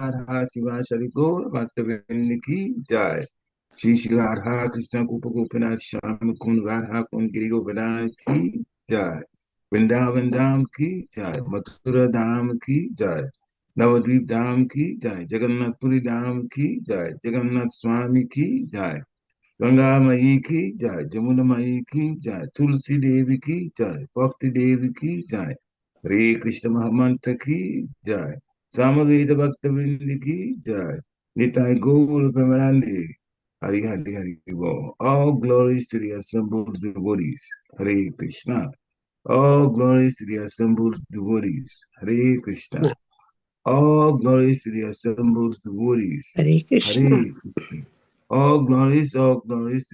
राधा शिवाचार्य गौर भक्तवृंद की जय। श्री श्री राधा कृष्ण गोप गोपीनाथ श्याम कुंज राधा कुंज गिरि गोवर्धन की जय। वृंदावन धाम की जय। मथुरा धाम की जय। नवद्वीप धाम की जय। जगन्नाथपुरी धाम की जय। जगन्नाथ स्वामी की जय। गंगा मई की जय। जमुना मई की जय। तुलसी देवी की जय। भक्ति देवी की जय। हरे कृष्ण महामंत्र की जय। सामवेद भक्त वृंद की जय। निताय गौर प्रेमानंदे। Hari Hari Hari Bo. All glories to the assembled devotees. Hare Krishna. All glories to the assembled devotees. Hare Krishna. All glories to the assembled devotees. Hare Krishna. Hare Krishna. All glories to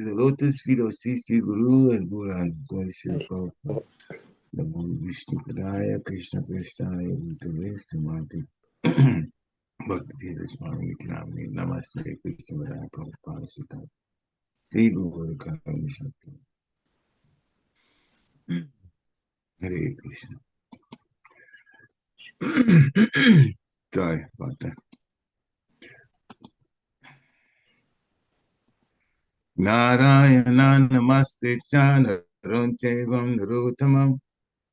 the lotus feet of Sri Sri Guru and Buddha and Prabhupada. Namo Vishnu Padaya Krishna Prasthaya Bhutale Srimati Bhakti Tirtha Swami Nityanamani Namaste Krishna Padaya Prabhupada Sita Sri Guru Karami Shakti. Hare Krishna. Sorry about that. Narayana Namaste Chanaram Chevam Narottamam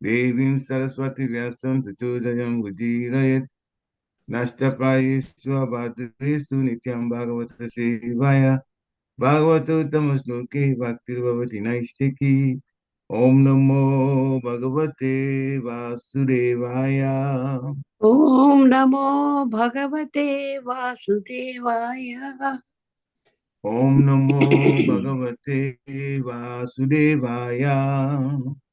Devim Saraswati Vyasam Tatudayam Vajirayat Nashtaprayesu Abhadresu Nityam Bhagavata Sevaya Bhagavato Tamasloke Bhaktir Bhavati Naishtiki Om Namo Bhagavate Vasudevaya. Om Namo Bhagavate Vasudevaya. Om Namo Bhagavate Vasudevaya.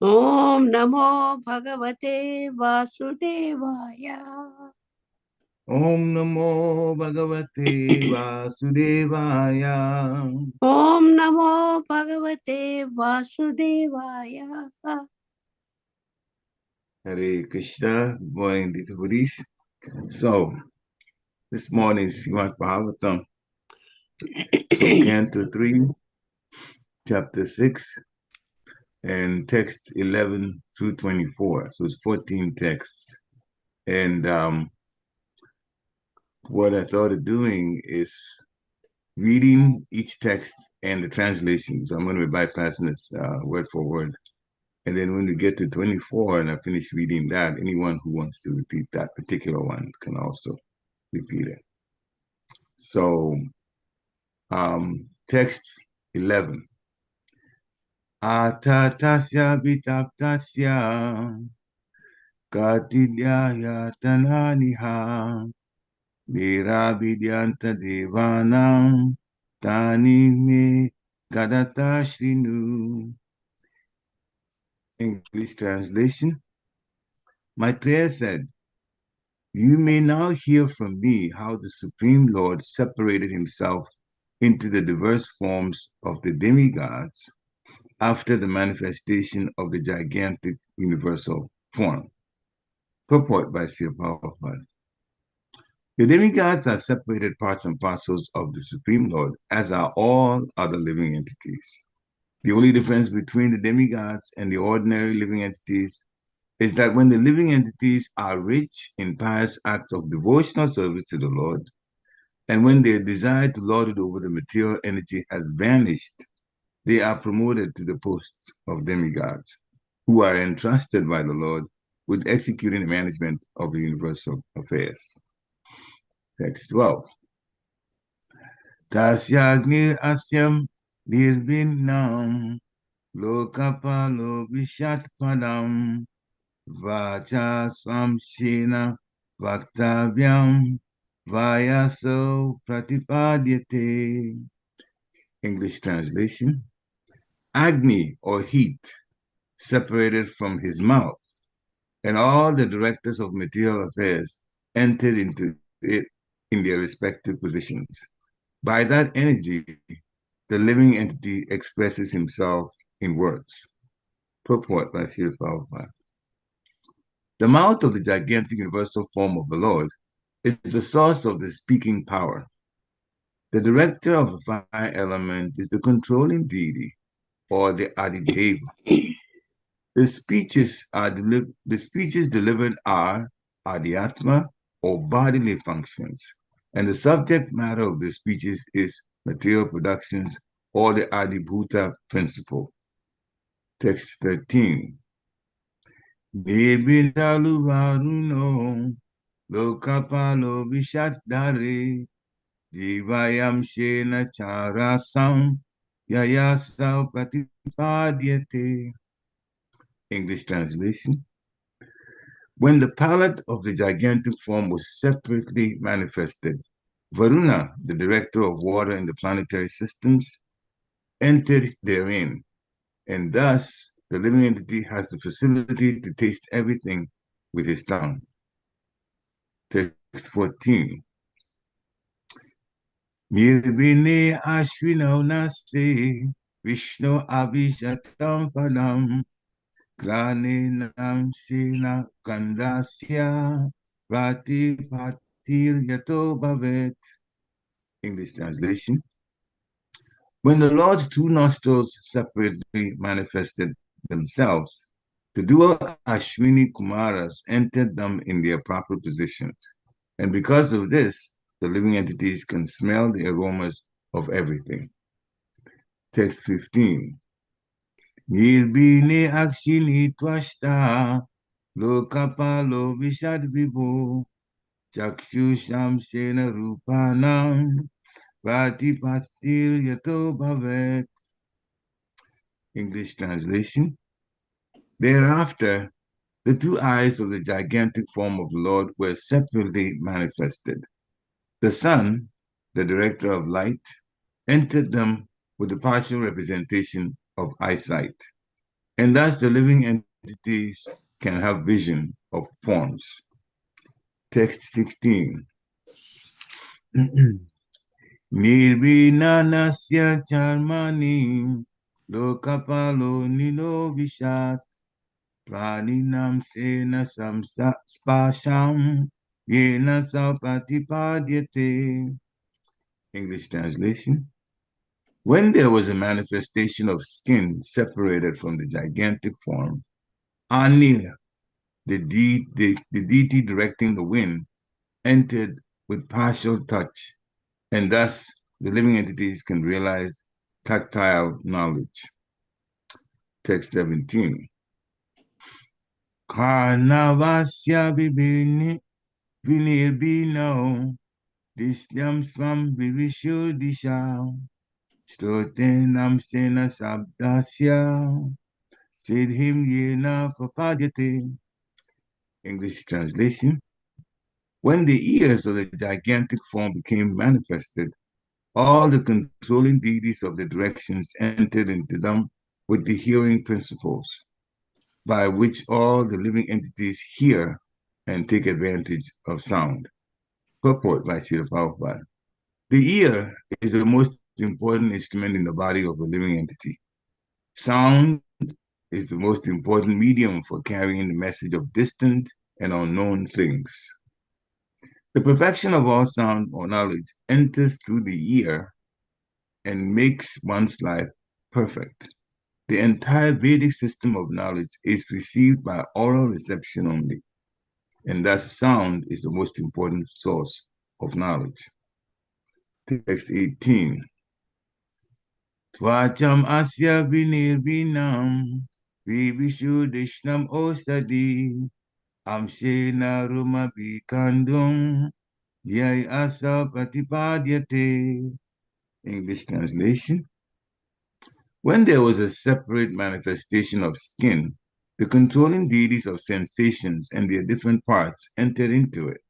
Om Namo Bhagavate Vasudevaya. Om Namo Bhagavate Vasudevaya. Om Namo Bhagavate Vasudevaya. Hare Krishna. Good morning, devotees. So, this morning's Srimad Bhagavatam from Canto 3, Chapter 6, and texts 11 through 24. So it's 14 texts. And what I thought of doing is reading each text and the translation. So I'm going to be bypassing this word for word. And then when we get to 24 and I finish reading that, anyone who wants to repeat that particular one can also repeat it. So text 11. Atatasya bitaptasya katidyaya tananiha nirabidyanta devanam tani me gadata shrinu. English translation. Maitreya said, "You may now hear from me how the Supreme Lord separated himself into the diverse forms of the demigods after the manifestation of the gigantic universal form." Purport by Sri Prabhupada. The demigods are separated parts and parcels of the Supreme Lord, as are all other living entities. The only difference between the demigods and the ordinary living entities is that when the living entities are rich in pious acts of devotional service to the Lord, and when their desire to lord it over the material energy has vanished, they are promoted to the posts of demigods, who are entrusted by the Lord with executing the management of the universal affairs. Text 12. Tasyagnir asyam nirvinnam lokapalo vishatpadam vacha swamshena vaktavyam vayaso pratipadyate. English translation. Agni, or heat, separated from his mouth, and all the directors of material affairs entered into it in their respective positions. By that energy, the living entity expresses himself in words. Purport by Srila Prabhupada. The mouth of the gigantic universal form of the Lord is the source of the speaking power. The director of the fire element is the controlling deity, or the Adideva. The speeches delivered are Adhyatma, or bodily functions, And the subject matter of the speeches is material productions or the Adibhuta principle. Text 13. Nirbindalu varuno lokapalo vishatdare jivayam shena charasam yayasa pratipadyate. English translation. When the palette of the gigantic form was separately manifested, Varuna, the director of water in the planetary systems, entered therein, and thus the living entity has the facility to taste everything with his tongue. Text 14. Nirbine ashvino nase Vishnu abhishatam padam Grane nam sena kandasya Rati patir yato bhavet. English translation. When the Lord's two nostrils separately manifested themselves, the dual Ashwini Kumaras entered them in their proper positions. And because of this, the living entities can smell the aromas of everything. Text 15. Nirbine akshini twashta lokapalo vishad vibho chakshusham sena rupanam pratipastir yato bhavet. English translation. Thereafter, the two eyes of the gigantic form of the Lord were separately manifested. The sun, the director of light, entered them with the partial representation of eyesight. And thus the living entities can have vision of forms. Text 16. Nirbinanasya charmani lokapalo nilo vishat praninam sena spasham yena sapatipadyate. English translation. When there was a manifestation of skin separated from the gigantic form, Anil, the deity directing the wind, entered with partial touch, and thus the living entities can realize tactile knowledge. Text 17. Karnavasya vinirbino disyam swam vivishuddhisha stotenam sena sabdasya siddhim yena papadyate. English translation. When the ears of the gigantic form became manifested, all the controlling deities of the directions entered into them with the hearing principles, by which all the living entities hear and take advantage of sound. Purport by Srila Prabhupada. The ear is the most important instrument in the body of a living entity. Sound is the most important medium for carrying the message of distant and unknown things. The perfection of all sound or knowledge enters through the ear and makes one's life perfect. The entire Vedic system of knowledge is received by oral reception only, and thus sound is the most important source of knowledge. Text 18. Twacham asya vinirbinam vivishuddhishnam osadi amshena ruma vikandum yai asa pratipadyate. English translation. When there was a separate manifestation of skin, the controlling deities of sensations and their different parts entered into it.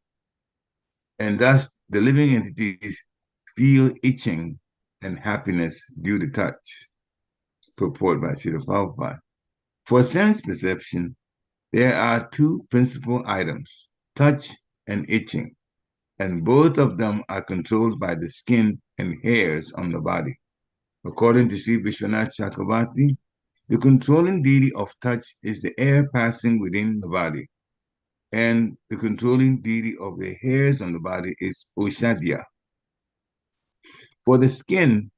And thus the living entities feel itching and happiness due to touch. Purport by Srila Prabhupada. For sense perception, there are two principal items, touch and itching, and both of them are controlled by the skin and hairs on the body. According to Sri Vishwanath Chakravarti, the controlling deity of touch is the air passing within the body, and the controlling deity of the hairs on the body is Oshadya. For the skin,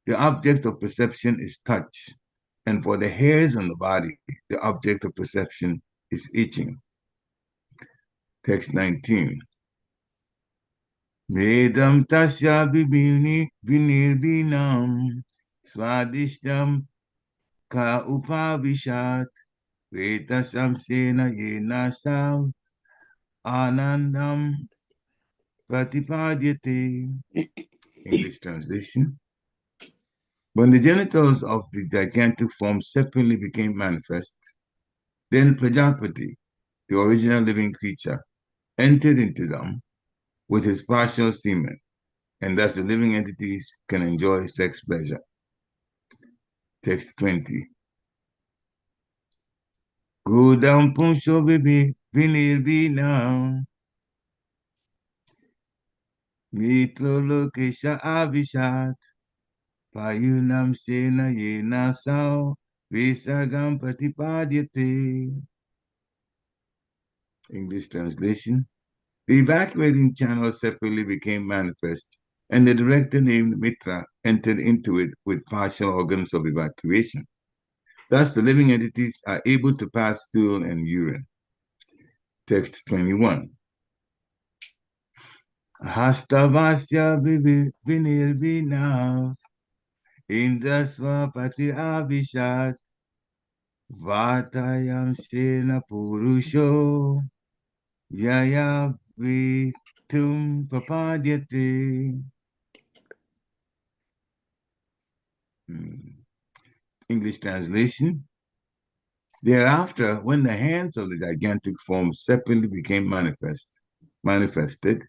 the object of perception is touch, and for the hairs on the body, the object of perception is itching. Text 19. Medam tasya vinirbinam swadishtam ka upavishat vetasam sena yena sav anandam pratipadyate. English translation. When the genitals of the gigantic form separately became manifest, then Prajapati, the original living creature, entered into them with his partial semen, and thus the living entities can enjoy sex pleasure. Text 20. Godam punsho vinirvinam mitro lokesha avishat payunam sena yena sao visagam patipadyate. English translation. The evacuating channel separately became manifest, and the director named Mitra entered into it with partial organs of evacuation. Thus, the living entities are able to pass stool and urine. Text 21. Hastavasya vinirvinav indraswapati avishat vatayam sena purusho yaya vitum papadyate. English translation. Thereafter, when the hands of the gigantic form separately became manifested,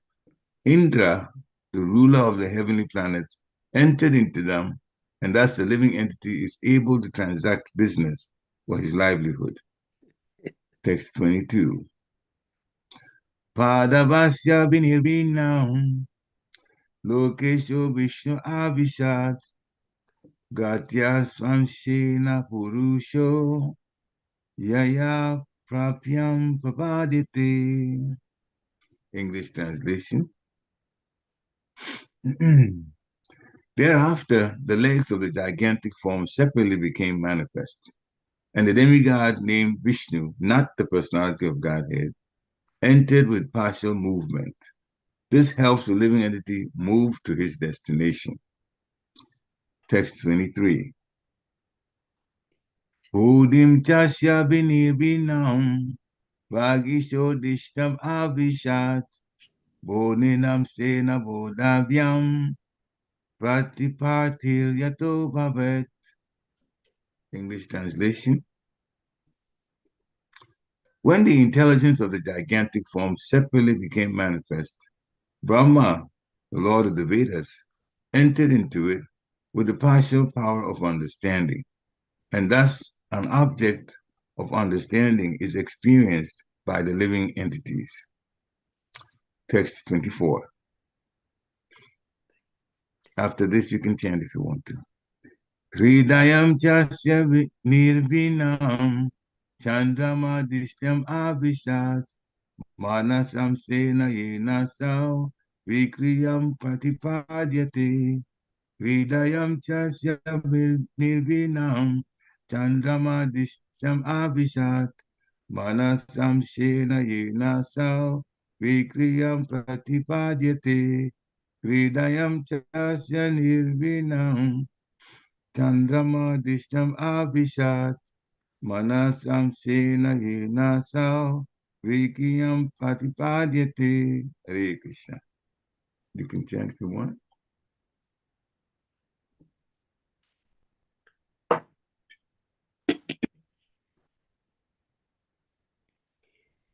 Indra, the ruler of the heavenly planets, entered into them, and thus the living entity is able to transact business for his livelihood. Text 22. Padavasya vinirvinam lokesho vishnu avishat gatya swamshena purusho yaya prapyam papadite. English translation. Thereafter, the legs of the gigantic form separately became manifest, and the demigod named Vishnu, not the personality of Godhead, entered with partial movement. This helps the living entity move to his destination. Text 23. Buddhim chasya binam vagisho dishtam avishat boninam sena bodavyam pratipatil yato bhavet. English translation. When the intelligence of the gigantic form separately became manifest, Brahma, the Lord of the Vedas, entered into it with the partial power of understanding, and thus an object of understanding is experienced by the living entities. Text 24. After this, you can chant if you want to. Hridayam chasya nirvinam chandramadishtam abhishat manasam sena yena sao vikriyam pratipadyate hridayam chasya nirvinam chandramadishtam abhishat manasam sena yena sao vikriyam pratipadyate hridayam chasya nirvinam chandramadishtam abhishat manasam sena yena sao vikiyam patipadyate. Hare Krishna. You can chant if you want.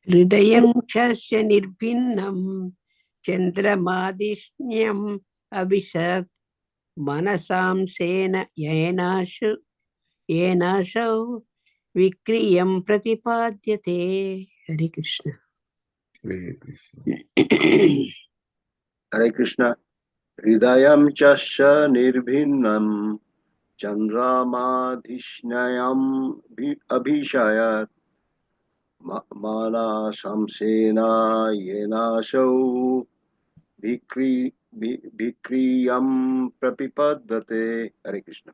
हृदयं चस्य निर्भिन्नं चन्द्रमादिष्ण्यम् अभिषत् मनसां सेन येनासौ विक्रियं प्रतिपाद्यते. हरे Krishna. Hare Krishna. Hare Krishna. Hridayam chasya nirभिन्नम chandramadhishnayam abhishayat mana samsena yenashau vikriyam prapipaddate. Hare Krishna.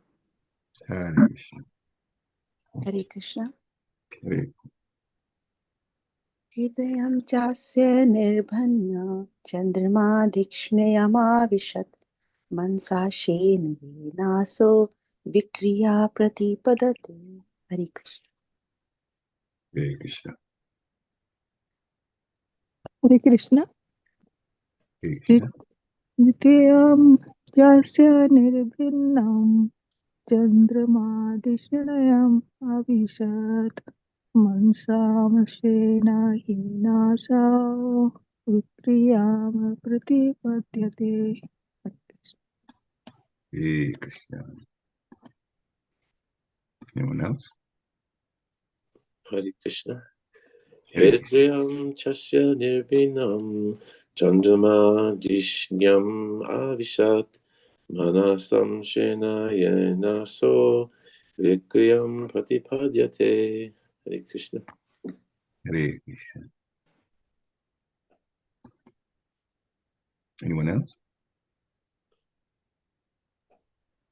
Hare Krishna. Hare Krishna. Hare. हृदयं चास्य निर्भन्य चन्द्रमा दीक्ष्णयमाविशत् मनसा शेनयेनासो विक्रिया प्रतिपदते. हरे Krishna. Hare Krishna. Hare Krishna. Hare Krishna. Nityam jasya nirbhinnam chandramadishnayam avishat mansam shena hinasa vikriyam pratipadyate. Hare Krishna. Anyone else? Hare Krishna. Hare Krishna. Hridayam chasya nirvinam chandrama dishyam avishat manasam shena yena so vikriyam pratipadyate. Hare Krishna. Hare Krishna. Anyone else?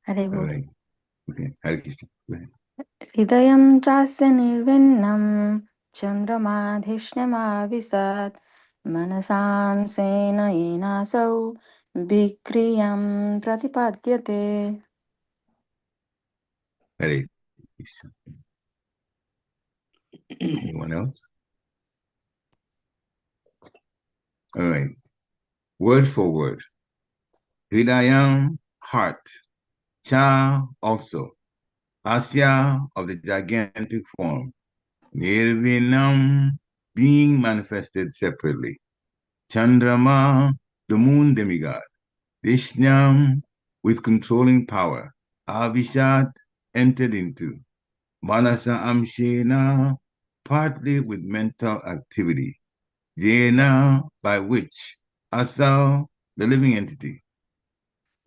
हरे All बोल. right. Okay. Hare Krishna. Go ahead. हृदयं चास्य निर्विन्नं चन्द्रमाधिष्ण्यमाविशत् मनसां सेनयेनासौ विक्रियं प्रतिपद्यते. Hare Krishna. Anyone else? All right. Word for word. Hridayam, heart. Cha, also. Asya, of the gigantic form. Nirvinam, being manifested separately. Chandrama, the moon demigod. Dishnam, with controlling power. Avishat, entered into. Manasa Amshena, partly with mental activity. Jena, by which. Asal, the living entity.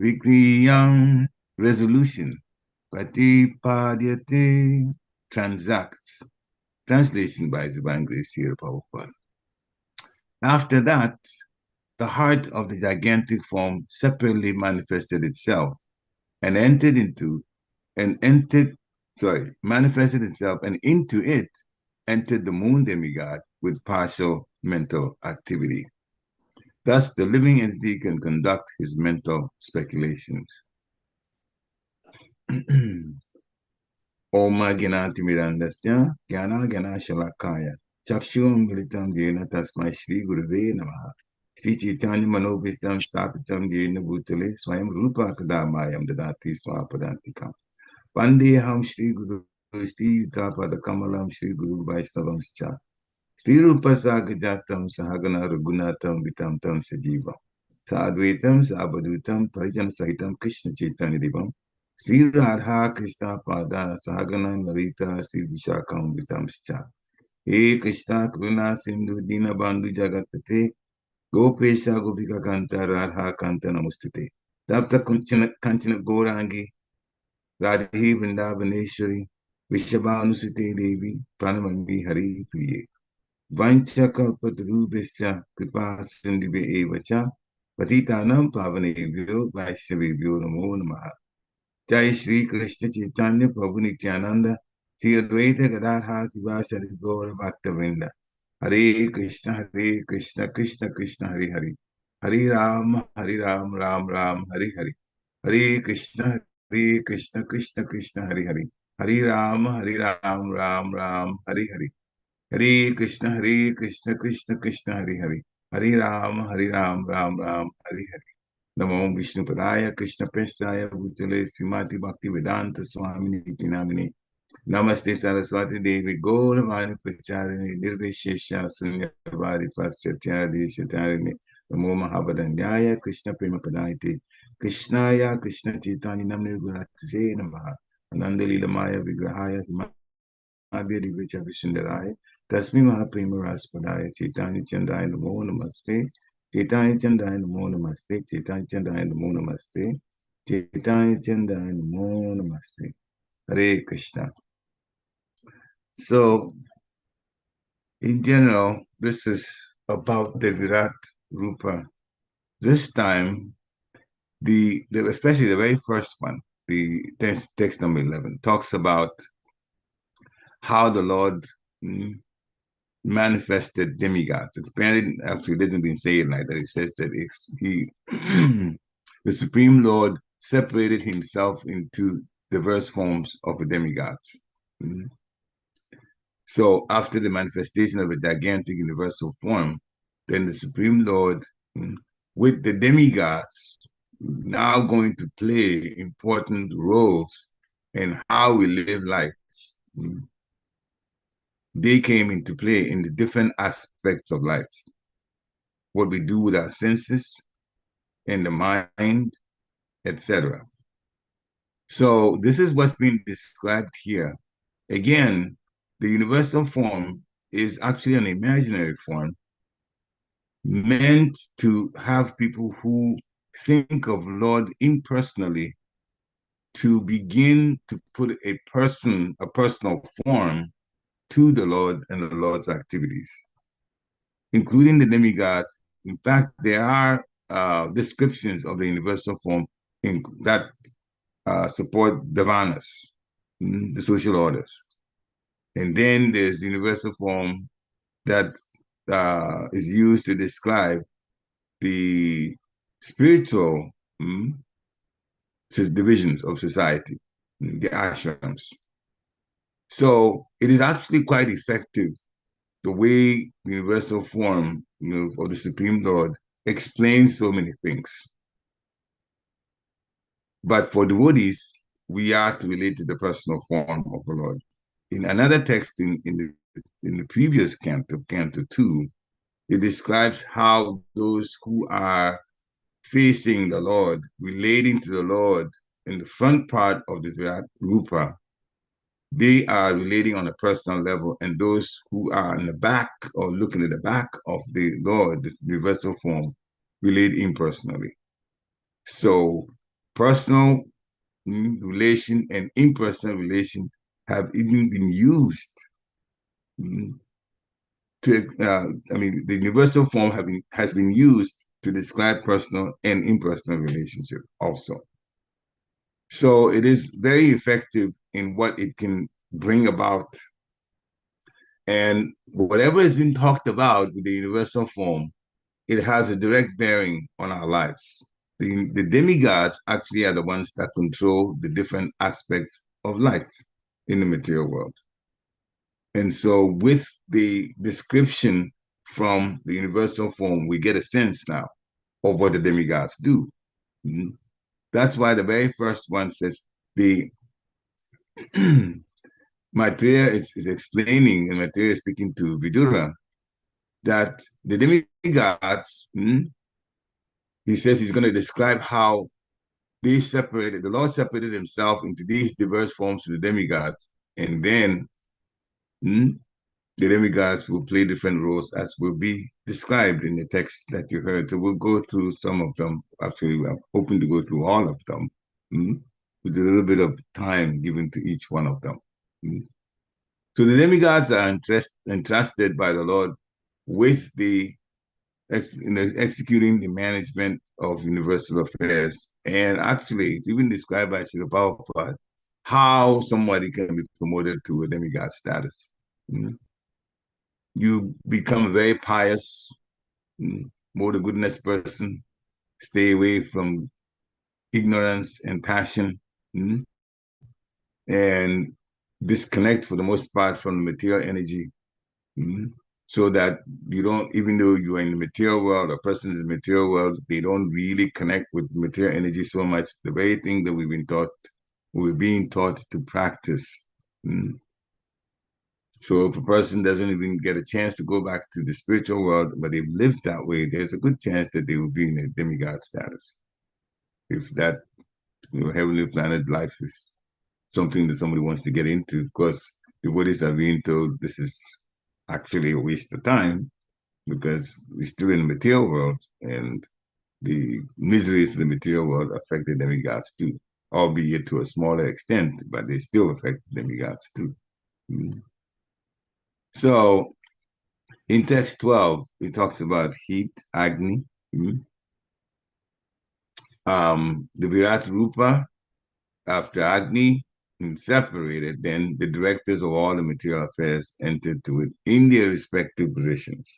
Vikriyam, resolution. Patipadyate, transacts. Translation by Divine Grace here, Prabhupada. After that, the heart of the gigantic form separately manifested itself and manifested itself, and into it entered the moon demigod with partial mental activity. Thus, the living entity can conduct his mental speculations. Om Gyanati Mirandasya Gyana Gyana Shalakaya Chakshum Militam Jena Tasmai Shri Guruve Namaha Shri Chaitanya Manobhistam Stapitam Jena Bhutale Swayam Rupa Kadamayam Dadati Swapadantikam Vandeham Shri Guru Shri Tapada Kamalam Shri Guru Vaishnavam Cha Shri Rupa Sagajatam Sahagana Ragunatam Vitam Tam Sajivam Sadvaitam Sabadutam Parijana Sahitam Krishna Chaitanya Devam Sri Radha Krishna Pada Sahagana Narita Sri Vishakam Vitamscha He Krishna Kruna Sindhu Dina Bandhu Jagatpate Gopesha Gopika Kanta Radha Kanta Namustute Tapta Kanchana Gorangi Radhi Vrindavaneshwari Vishabhanusute Devi Pranamandi Hari Priye Vancha Kalpatarubhesya Kripa Sindhive Evacha Patitanam Pavanebhyo Vaishnavebhyo Namo Namaha Jai Shri Krishna Chaitanya Prabhu Nityananda Shri Advaita Gadadha Sivasari Gaura Bhaktavinda Hare Krishna Krishna Krishna Hare Hare Hare Ram Ram Ram Hare Hare Hare Krishna Krishna Krishna Hare Hare Hare Ram Ram Ram Hare Hare Hare Krishna Krishna Hare Hare Hare Ram Ram Hare Hare Namo Vishnu Padaya Krishna Prestaya Bhutale Srimati Bhakti Vedanta Swami Nitinamini Namaste Saraswati Devi Gauravani Pracharini Nirvishesha Sunyavadi Paschatya Shatarini Namo Mahabharanyaya Krishna Prema Padayate Krishnaya Krishna Chaitanya Namne Guratse Namaha Ananda Lilamaya Vigrahaya Abhyadi Vicha Vishindarai Tasmi Mahaprema Raspadaya Chaitanya Chandaya Namo Namaste Chaitanya Chandaya Namo Namaste Chaitanya Chandaya Namo Namaste Chaitanya Chandaya Namo Namaste Hare Krishna. So, in general, this is about the Virat Rupa. This time, especially the very first one, the text number 11, talks about how the Lord manifested demigods. Expanded, actually, it doesn't even say it like that. It says that he, the Supreme Lord, separated himself into diverse forms of demigods. Mhm. So after the manifestation of a gigantic universal form, then the Supreme Lord, with the demigods, now going to play important roles in how we live life. They came into play in the different aspects of life. What we do with our senses, in the mind, etc. So this is what's being described here. Again, the universal form is actually an imaginary form meant to have people who think of Lord impersonally to begin to put a personal form to the Lord and the Lord's activities, including the demigods. In fact, there are descriptions of the universal form that support Davanas, the social orders. And then there's the universal form that is used to describe the spiritual divisions of society, the ashrams. So it is actually quite effective the way the universal form of the Supreme Lord explains so many things. But for devotees, we are to relate to the personal form of the Lord. In another text in the previous canto, Canto 2, it describes how those who are facing the Lord, relating to the Lord in the front part of the Virat Rupa, they are relating on a personal level, and those who are in the back or looking at the back of the Lord, the universal form, relate impersonally. So personal relation and impersonal relation have even been used the universal form has been used to describe personal and impersonal relationship also. So it is very effective in what it can bring about. And whatever has been talked about with the universal form, it has a direct bearing on our lives. The demigods actually are the ones that control the different aspects of life in the material world. And so with the description from the universal form, we get a sense now of what the demigods do. That's why the very first one says the Maitreya is explaining, and Maitreya is speaking to Vidura, that the demigods, he says he's going to describe how they separated, the Lord separated himself into these diverse forms of the demigods, and then the demigods will play different roles as will be described in the text that you heard. So we'll go through some of them. Actually, we're hoping to go through all of them with a little bit of time given to each one of them. So the demigods are entrusted by the Lord with the executing the management of universal affairs. And actually, it's even described by Srila Prabhupada how somebody can be promoted to a demigod status. You become a very pious, more the goodness person, stay away from ignorance and passion, and disconnect for the most part from the material energy, so that you don't, even though you're in the material world, a person is in the material world, they don't really connect with material energy so much. The very thing that we're being taught to practice. So if a person doesn't even get a chance to go back to the spiritual world, but they've lived that way, there's a good chance that they will be in a demigod status. If that heavenly planet life is something that somebody wants to get into, of course, the Buddhists are being told this is actually a waste of time because we're still in the material world, and the miseries of the material world affect the demigods too, albeit to a smaller extent, but they still affect the demigods too. So in text 12, it talks about heat, Agni, the Virat Rupa after Agni, separated, then the directors of all the material affairs entered to it in their respective positions.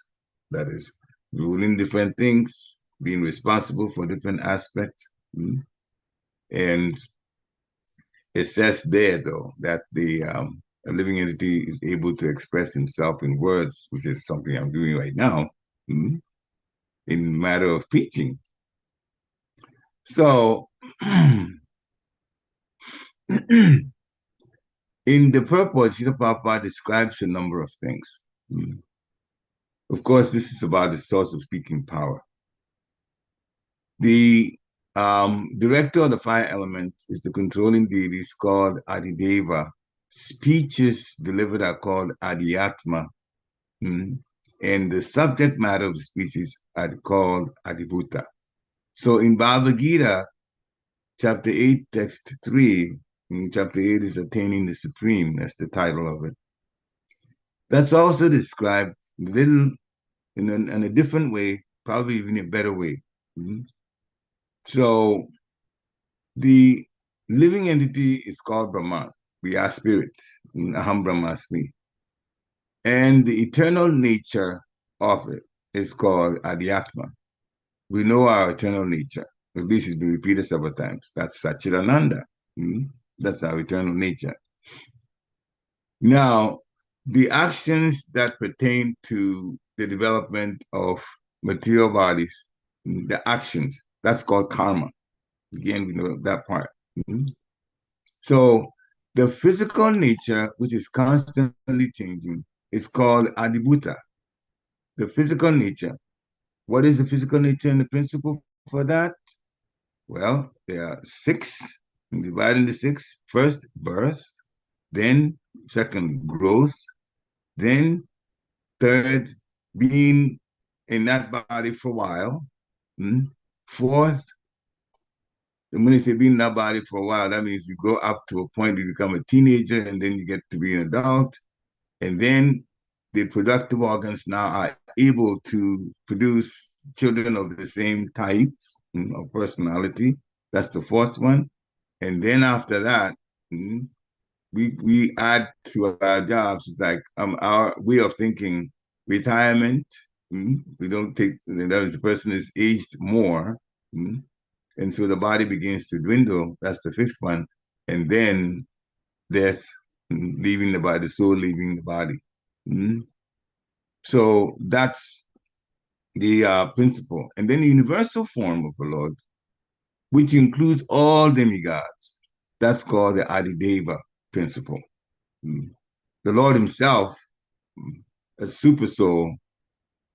That is, ruling different things, being responsible for different aspects. And it says there, though, that the a living entity is able to express himself in words, which is something I'm doing right now, in matter of preaching. So, in the purport, Srila Prabhupada describes a number of things. Of course, this is about the source of speaking power. The director of the fire element is the controlling deities called Adideva. Speeches delivered are called Adhyatma. And the subject matter of the species are called Adibhuta. So in Bhagavad Gita, chapter 8, text 3, chapter 8 is Attaining the Supreme. That's the title of it. That's also described little in a different way, probably even a better way. So the living entity is called Brahman. We are spirit. Aham Brahmasmi. And the eternal nature of it is called Adhyatma. We know our eternal nature. This has been repeated several times. That's Satchidananda. That's our eternal nature. Now, the actions that pertain to the development of material bodies, the actions, that's called karma. Again, we know that part. So the physical nature, which is constantly changing, is called Adibhuta. The physical nature. What is the physical nature and the principle for that? Well, there are 6, divided into 6. First, birth. Then, secondly, growth. Then, third, being in that body for a while. Fourth, when they say being in that body for a while, that means you grow up to a point you become a teenager and then you get to be an adult. And then the productive organs now are able to produce children of the same type of personality. That's the fourth one. And then after that, we add to our jobs. It's like our way of thinking, retirement. We don't take, that is, the person is aged more. And so the body begins to dwindle. That's the fifth one. And then death, leaving the body, the soul leaving the body. So that's the principle. And then the universal form of the Lord, which includes all demigods, that's called the Adideva principle. The Lord himself, a super soul,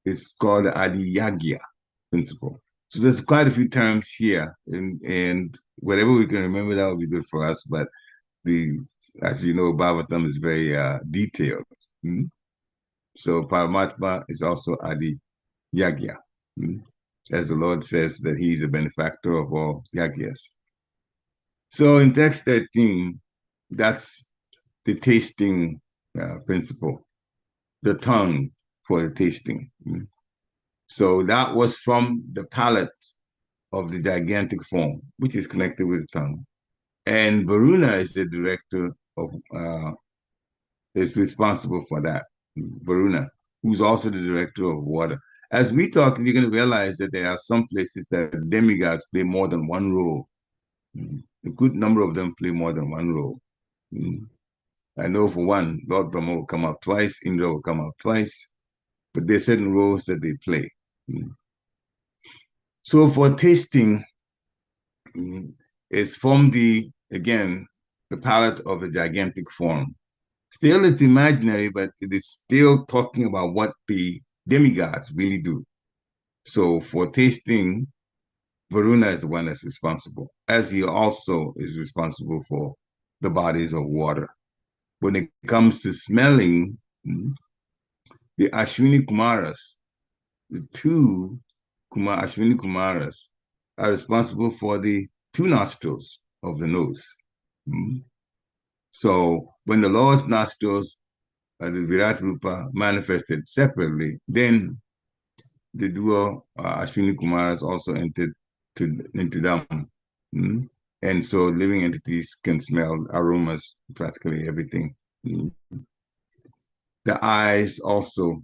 is called the Adiyagya principle. So there's quite a few terms here, and whatever we can remember, that would be good for us. But as you know, Bhagavatam is very detailed. So Paramatma is also Adi Yagya, as the Lord says that he is a benefactor of all Yagyas. So in text 13, that's the tasting principle, the tongue for the tasting. So that was from the palate of the gigantic form, which is connected with the tongue. And Varuna is the director of, is responsible for that. Varuna, who's also the director of water. As we talk, you're going to realize that there are some places that demigods play more than one role. A good number of them play more than one role. I know for one, Lord Brahma will come up twice, Indra will come up twice, but there are certain roles that they play. So for tasting, it's from again, the palette of a gigantic form. Still, it's imaginary, but it is still talking about what the demigods really do. So for tasting, Varuna is the one that's responsible, as he also is responsible for the bodies of water. When it comes to smelling, the Ashwini Kumaras, the two Ashwini Kumaras, are responsible for the 2 nostrils of the nose. So when the Lord's nostrils, the Virat Rupa, manifested separately, then the duo Ashwini Kumaras also entered into them. And so living entities can smell aromas, practically everything. Mm. The eyes also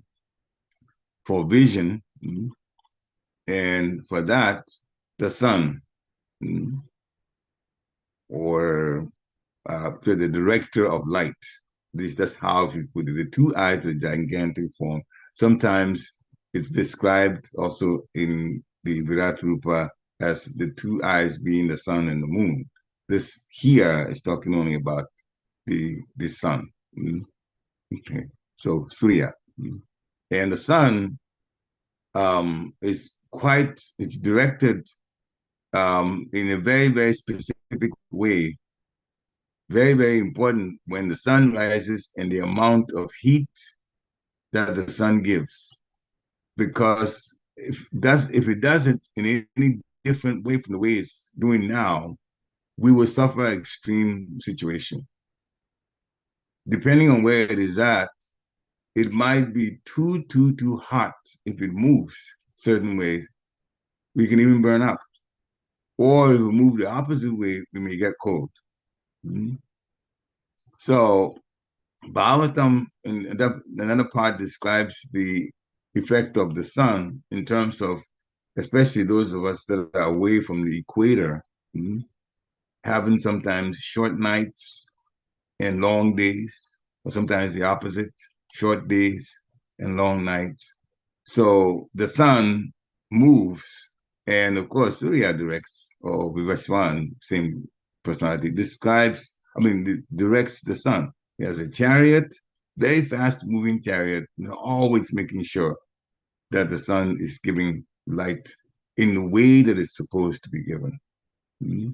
for vision, and for that, the sun, or to the director of light. That's how we put it. The two eyes are gigantic form. Sometimes it's described also in the Virat Rupa as the two eyes being the sun and the moon. This here is talking only about the sun. Okay, so Surya, and the sun is quite. It's directed in a very very specific way. Very very important when the sun rises and the amount of heat that the sun gives, because if it does it in any different way from the way it's doing now, we will suffer extreme situation. Depending on where it is at, it might be too hot. If it moves certain ways, we can even burn up. Or if we move the opposite way, we may get cold. Mm-hmm. So Bhagavatam in another part describes the effect of the sun in terms of, especially those of us that are away from the equator, having sometimes short nights and long days, or sometimes the opposite, short days and long nights. So the sun moves, and of course, Surya directs, or Vivashwan, same personality, directs the sun. He has a chariot, very fast moving chariot, always making sure that the sun is giving light in the way that it's supposed to be given. Mm-hmm.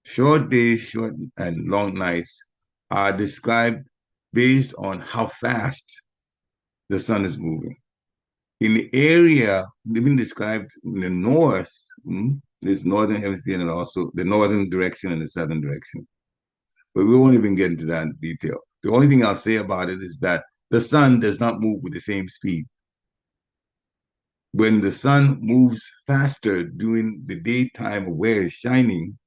Short days, short and long nights are described based on how fast the sun is moving. In the area, even described in the north, there's northern hemisphere and also the northern direction and the southern direction. But we won't even get into that in detail. The only thing I'll say about it is that the sun does not move with the same speed. When the sun moves faster during the daytime where it's shining,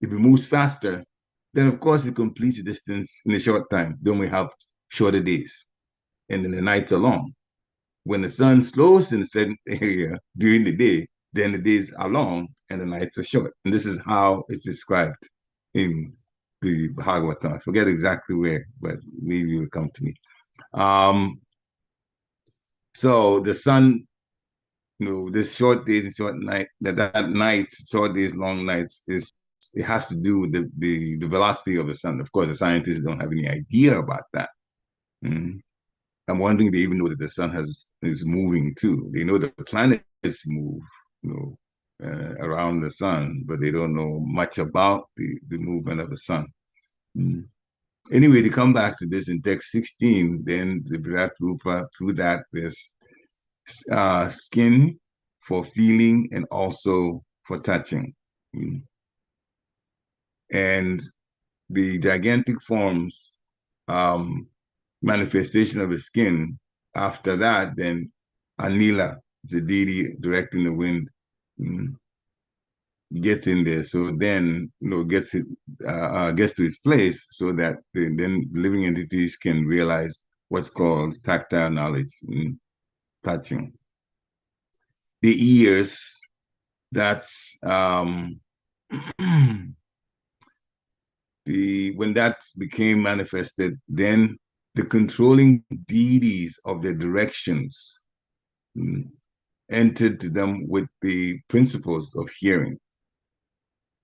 if it moves faster, then of course it completes the distance in a short time. Then we have shorter days, and then the nights are long. When the sun slows in a certain area during the day, then the days are long and the nights are short. And this is how it's described in the Bhagavatam. I forget exactly where, but maybe it will come to me. So the sun, this short days and short night, that nights, short days, long nights, it has to do with the velocity of the sun. Of course, the scientists don't have any idea about that. I'm wondering they even know that the sun is moving too. They know the planets move, around the sun, but they don't know much about the movement of the sun. Anyway, to come back to this in text 16, then the Virat Rupa, through that, there's skin for feeling and also for touching. And the gigantic forms, manifestation of the skin, after that, then Anila, the deity directing the wind, gets in there. So then, gets to its place, so that then living entities can realize what's called tactile knowledge, touching. The ears, that's when that became manifested, then the controlling deities of the directions entered to them with the principles of hearing,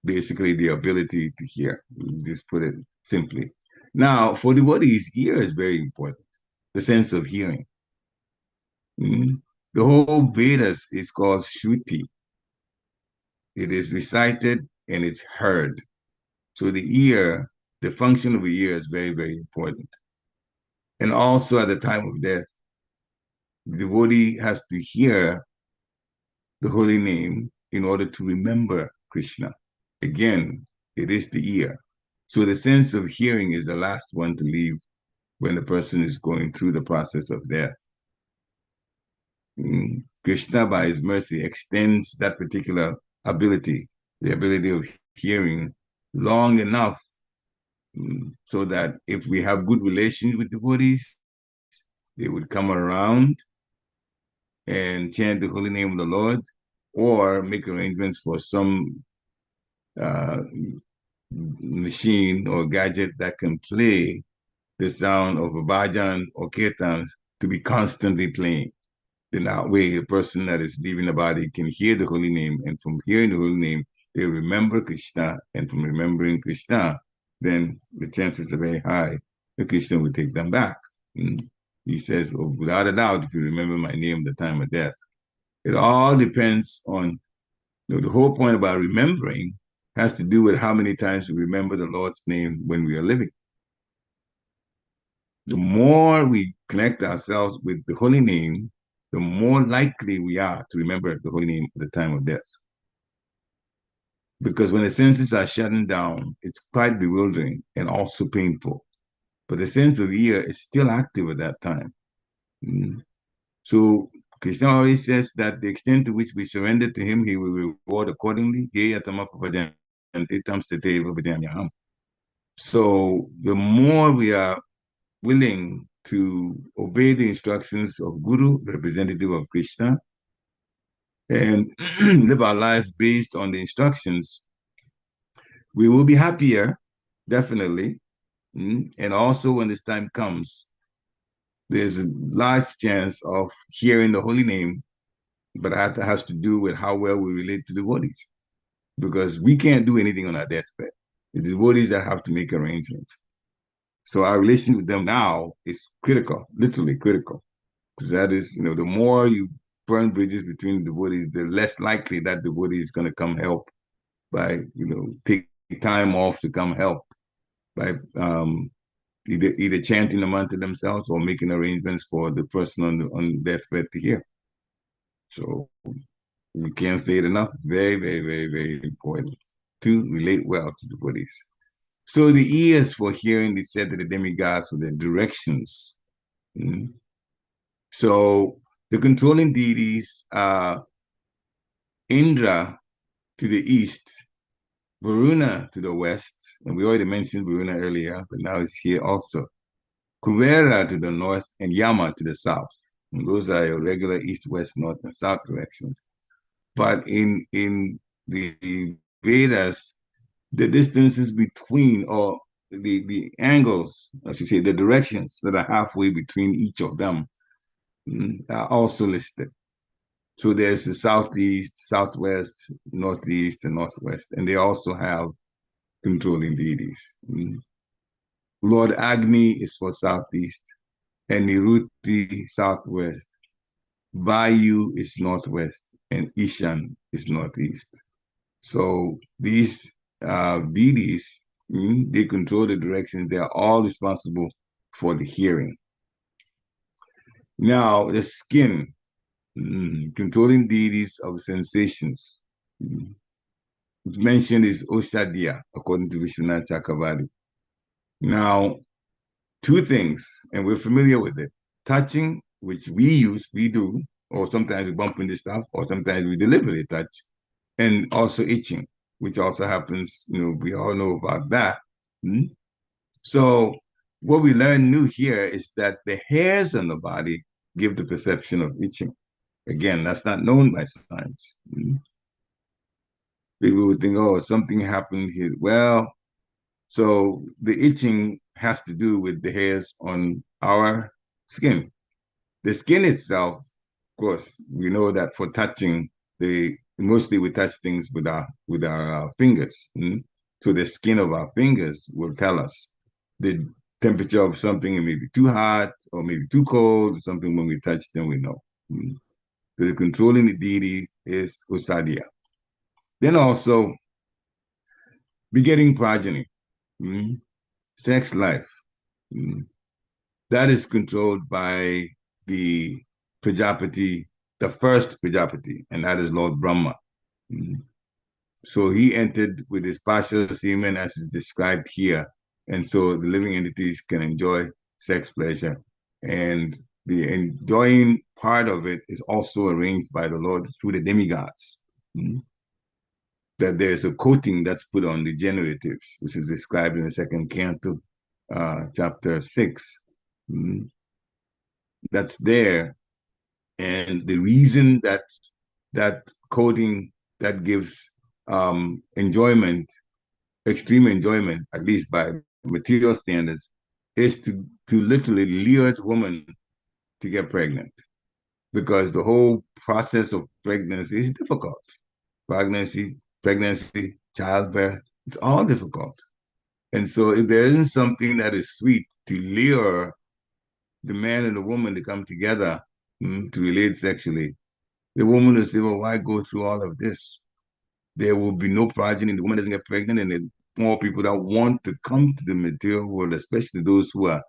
basically the ability to hear, just put it simply. Now, for devotees, ear is very important, the sense of hearing. The whole Vedas is called Shruti. It is recited and it's heard. So the ear, the function of the ear is very, very important. And also at the time of death, the devotee has to hear the holy name in order to remember Krishna. Again, it is the ear. So the sense of hearing is the last one to leave when the person is going through the process of death. Krishna, by his mercy, extends that particular ability, the ability of hearing long enough so that if we have good relations with devotees, they would come around and chant the holy name of the Lord, or make arrangements for some uh, machine or gadget that can play the sound of a bhajan or kirtan to be constantly playing. In that way, the person that is leaving the body can hear the holy name, and from hearing the holy name, they remember Krishna, and from remembering Krishna, then the chances are very high that Krishna will take them back. He says, oh, without a doubt, if you remember my name at the time of death. It all depends on, the whole point about remembering has to do with how many times we remember the Lord's name when we are living. The more we connect ourselves with the holy name, the more likely we are to remember the holy name at the time of death. Because when the senses are shutting down, it's quite bewildering and also painful. But the sense of ear is still active at that time. So Krishna always says that the extent to which we surrender to him, he will reward accordingly. So the more we are willing to obey the instructions of Guru, representative of Krishna, and live our life based on the instructions, we will be happier, definitely. And also when this time comes, there's a large chance of hearing the holy name, but that has to do with how well we relate to the devotees, because we can't do anything on our deathbed. It's the devotees that have to make arrangements. So our relation with them now is critical, literally critical, because that is, the more you burn bridges between the devotees, the less likely that devotee is going to come help by, take time off to come help by either chanting the mantra themselves or making arrangements for the person on deathbed to hear. So we can't say it enough. It's very, very, very, very important to relate well to the devotees. So the ears for hearing, they said to the demigods, or the directions. So the controlling deities are Indra to the east, Varuna to the west, and we already mentioned Varuna earlier, but now it's here also. Kuvera to the north, and Yama to the south. And those are your regular east, west, north, and south directions. But in the Vedas, the distances between, or the angles, I should say, the directions that are halfway between each of them are also listed. So there's the southeast, southwest, northeast, and northwest, and they also have controlling deities. Lord Agni is for southeast, and Niruti southwest. Vayu is northwest, and Ishan is northeast. So these deities, they control the directions. They are all responsible for the hearing. Now, the skin, controlling deities of sensations. It's mentioned is Oshadya, according to Vishwanath Chakravarti. Now, two things, and we're familiar with it. Touching, which we do, or sometimes we bump into stuff, or sometimes we deliberately touch, and also itching, which also happens, we all know about that. So what we learn new here is that the hairs on the body give the perception of itching. Again, that's not known by science. People would think, oh, something happened here. Well, so the itching has to do with the hairs on our skin. The skin itself, of course, we know that for touching, mostly we touch things with our fingers. So the skin of our fingers will tell us the temperature of something. It may be too hot or maybe too cold, or something. When we touch them, we know. So the controlling the deity is Usadya. Then also begetting progeny, sex life. That is controlled by the Prajapati, the first Prajapati, and that is Lord Brahma. So he entered with his partial semen as is described here. And so the living entities can enjoy sex pleasure. And the enjoying part of it is also arranged by the Lord through the demigods. that there's a coating that's put on the generatives, which is described in the second canto, chapter 6. That's there. And the reason that that coating that gives enjoyment, extreme enjoyment, at least by material standards, is to literally lure the woman to get pregnant. Because the whole process of pregnancy is difficult. Pregnancy, childbirth, it's all difficult. And so if there isn't something that is sweet to lure the man and the woman to come together to relate sexually, the woman will say, well, why go through all of this? There will be no progeny, the woman doesn't get pregnant, and there are more people that want to come to the material world, especially those who are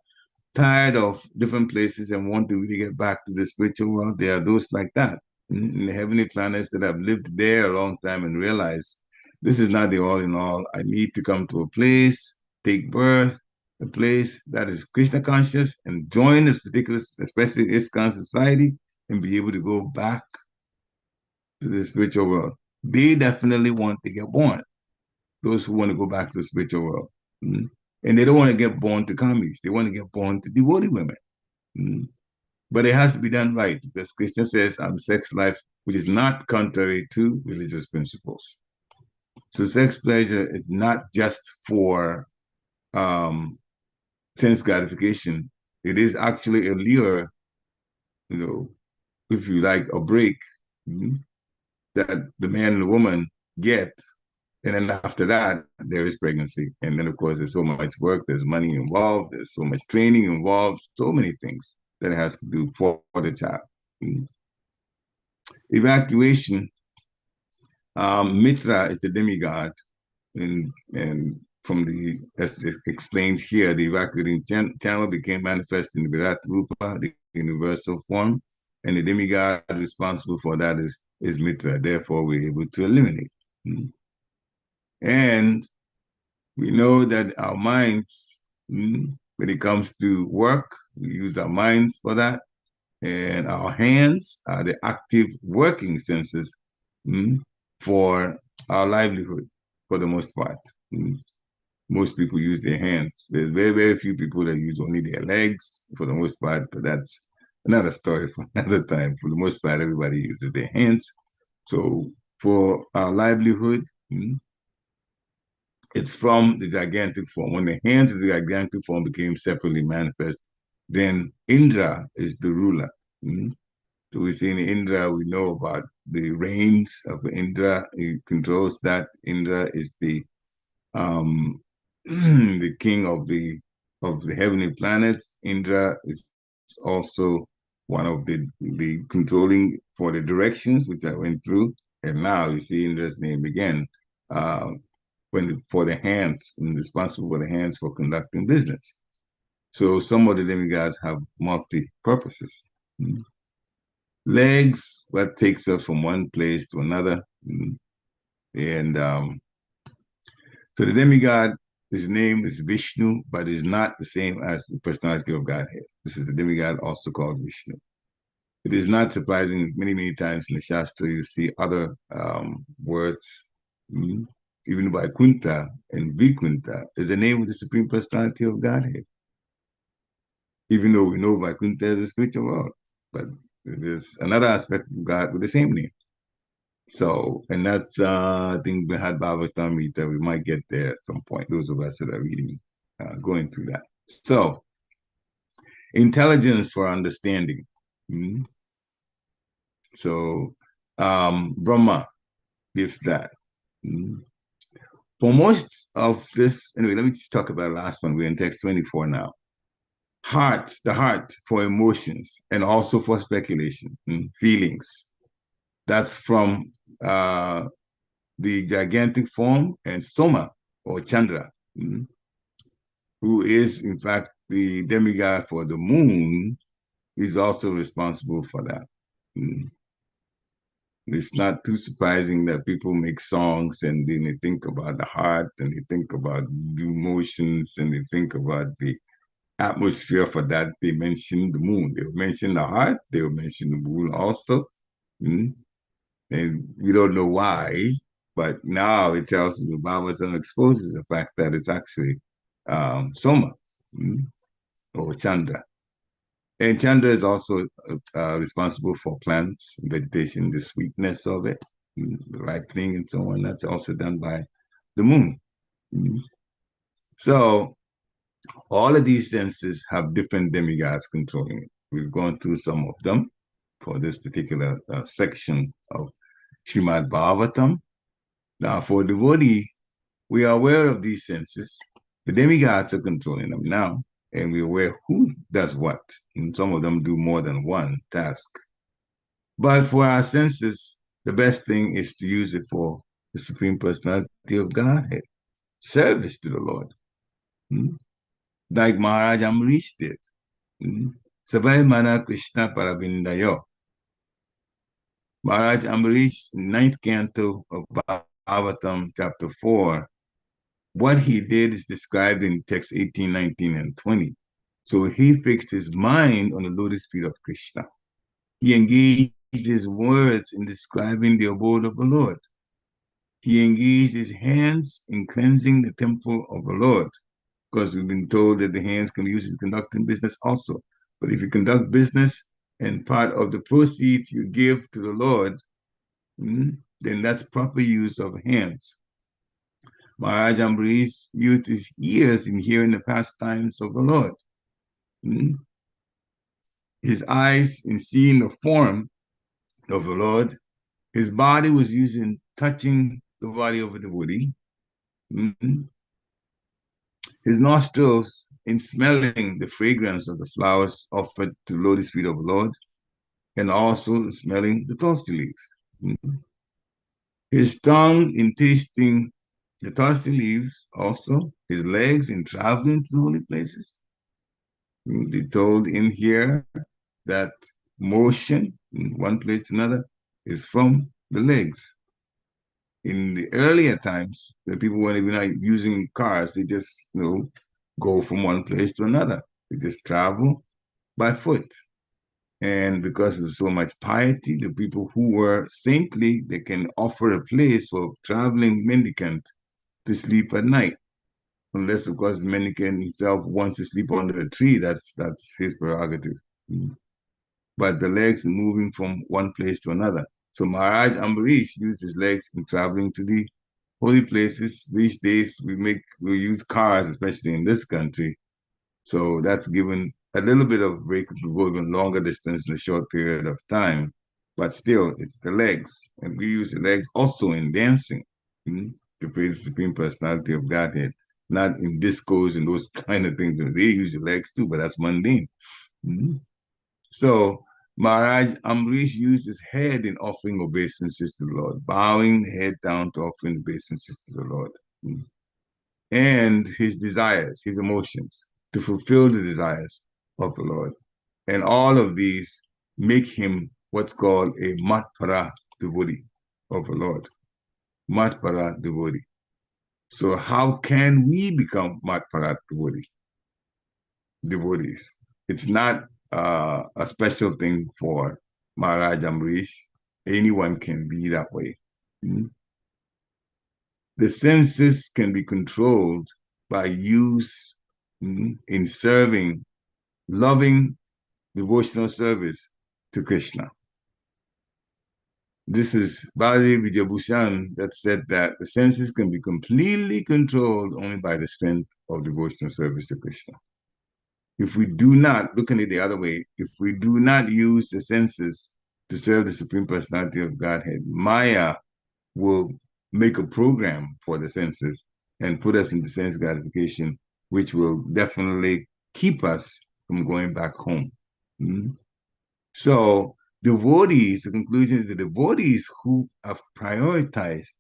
tired of different places and want to really get back to the spiritual world. There are those like that in the heavenly planets that have lived there a long time and realize this is not the all in all. I need to come to a place, take birth, a place that is Krishna conscious and join this particular, especially ISKCON society, and be able to go back to the spiritual world. They definitely want to get born, those who want to go back to the spiritual world. And they don't want to get born to commies. They want to get born to devotee women. But it has to be done right, because Krishna says, sex life, which is not contrary to religious principles. So sex pleasure is not just for sense gratification. It is actually a lure, if you like, a break that the man and the woman get. And then after that, there is pregnancy. And then, of course, there's so much work, there's money involved, there's so much training involved, so many things that it has to do for the child. Evacuation, Mitra is the demigod, and from the, as it explains here, the evacuating channel became manifest in the Virat Rupa, the universal form, and the demigod responsible for that is Mitra. Therefore, we're able to eliminate. And we know that our minds, when it comes to work, we use our minds for that. And our hands are the active working senses for our livelihood, for the most part. Most people use their hands. There's very, very few people that use only their legs for the most part, but that's another story for another time. For the most part, everybody uses their hands. So for our livelihood, it's from the gigantic form. When the hands of the gigantic form became separately manifest, then Indra is the ruler. So we see in Indra, we know about the reigns of Indra. He controls that. Indra is the the king of the heavenly planets. Indra is also one of the controlling for the directions, which I went through. And now you see Indra's name again. For the hands, and responsible for the hands for conducting business. So some of the demigods have multi-purposes. Legs, what takes us from one place to another. And so the demigod, his name is Vishnu, but is not the same as the personality of Godhead. This is a demigod also called Vishnu. It is not surprising, many, many times in the Shastra, you see other words. Even Vaikuntha and Vikunta is the name of the Supreme Personality of Godhead. Even though we know Vaikuntha is a spiritual world, but there's another aspect of God with the same name. So, and that's, I think, Bihad Bhagavatamrita, we might get there at some point, those of us that are reading, going through that. So, intelligence for understanding. So, Brahma gives that. For most of this, anyway, let me just talk about the last one. We're in text 24 now. The heart for emotions and also for speculation, feelings. That's from the gigantic form, and Soma or Chandra, who is in fact the demigod for the moon, is also responsible for that. It's not too surprising that people make songs and then they think about the heart and they think about the emotions and they think about the atmosphere. For that, they mention the moon. They will mention the heart. They will mention the moon also. And we don't know why, But now it tells us the Bhagavatam exposes the fact that it's actually Soma, or Chandra. And Chandra is also responsible for plants and vegetation, the sweetness of it, the ripening and so on. That's also done by the moon. So all of these senses have different demigods controlling it. We've gone through some of them for this particular section of Srimad Bhagavatam. Now, for devotee, we are aware of these senses. The demigods are controlling them now, and we're aware who does what. And some of them do more than one task. But for our senses, the best thing is to use it for the Supreme Personality of Godhead, service to the Lord. Like Maharaj Amrish did. Savai Mana Krishna Paravindayo. Maharaj Amrish, ninth canto of Bhagavatam, chapter 4, what he did is described in text 18, 19, and 20. So he fixed his mind on the lotus feet of Krishna. He engaged his words in describing the abode of the Lord. He engaged his hands in cleansing the temple of the Lord, because we've been told that the hands can be used to conduct business also. But if you conduct business and part of the proceeds you give to the Lord, then that's proper use of hands. Maharaj Amrish used his ears in hearing the pastimes of the Lord. His eyes in seeing the form of the Lord. His body was used in touching the body of a devotee. His nostrils in smelling the fragrance of the flowers offered to the lotus feet of the Lord, and also smelling the tulsi leaves. His tongue in tasting the tulsi leaves, also his legs in traveling to the holy places. They told in here that motion in one place to another is from the legs. In the earlier times, the people weren't even using cars. They just, go from one place to another. They just travel by foot. And because of so much piety, the people who were saintly, they can offer a place for traveling mendicant to sleep at night. Unless, of course, the mendicant himself wants to sleep under a tree, that's his prerogative. But the legs are moving from one place to another. So Maharaj Amrish used his legs in traveling to the holy places. These days we use cars, especially in this country. So that's given a little bit of break to go even longer distance in a short period of time. But still, it's the legs. And we use the legs also in dancing to praise the Supreme Personality of Godhead, not in discos and those kind of things. They use the legs too, but that's mundane. So Maharaj Amrish used his head in offering obeisances to the Lord, bowing the head down to offering obeisances to the Lord. And his desires, his emotions, to fulfill the desires of the Lord. And all of these make him what's called a Matpara devotee of the Lord. Matpara devotee. So how can we become Matpara devotees? It's not a special thing for Maharaj Amrish. Anyone can be that way. The senses can be controlled by use in serving, loving devotional service to Krishna. This is Bali Vijayabhushan that said that the senses can be completely controlled only by the strength of devotional service to Krishna. If we do not, looking at it the other way, if we do not use the senses to serve the Supreme Personality of Godhead, Maya will make a program for the senses and put us into sense gratification, which will definitely keep us from going back home. So devotees, the conclusion is the devotees who have prioritized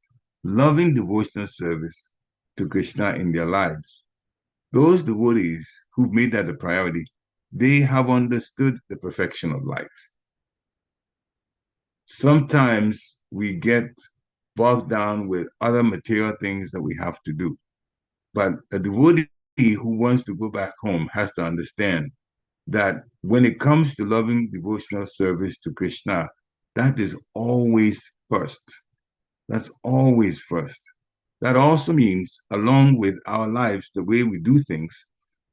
loving devotional service to Krishna in their lives, those devotees who've made that a priority, they have understood the perfection of life. Sometimes we get bogged down with other material things that we have to do. But a devotee who wants to go back home has to understand that when it comes to loving devotional service to Krishna, that is always first. That's always first. That also means, along with our lives, the way we do things,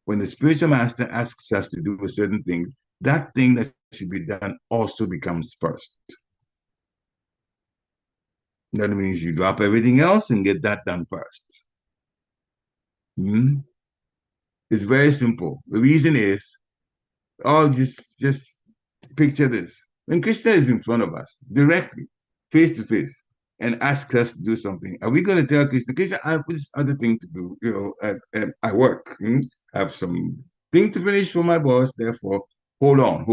when the spiritual master asks us to do a certain thing, that thing that should be done also becomes first. That means you drop everything else and get that done first. Hmm? It's very simple. The reason is, just picture this. When Krishna is in front of us, directly, face to face, and asks us to do something, are we going to tell Krishna, Krishna, I have this other thing to do, I work. I have some thing to finish for my boss, therefore, hold on.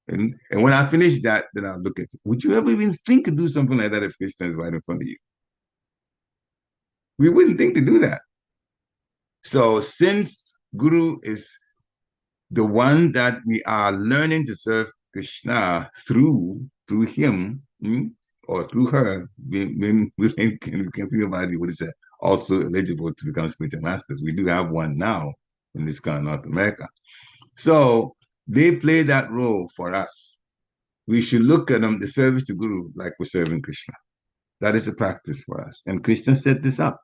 And when I finish that, then I'll look at it. Would you ever even think to do something like that if Krishna is right in front of you? We wouldn't think to do that. So since Guru is the one that we are learning to serve Krishna through him, or through her, we can think about it, what is that, also eligible to become spiritual masters. We do have one now in this kind of North America. So they play that role for us. We should look at them, the service to Guru, like we're serving Krishna. That is a practice for us. And Krishna set this up.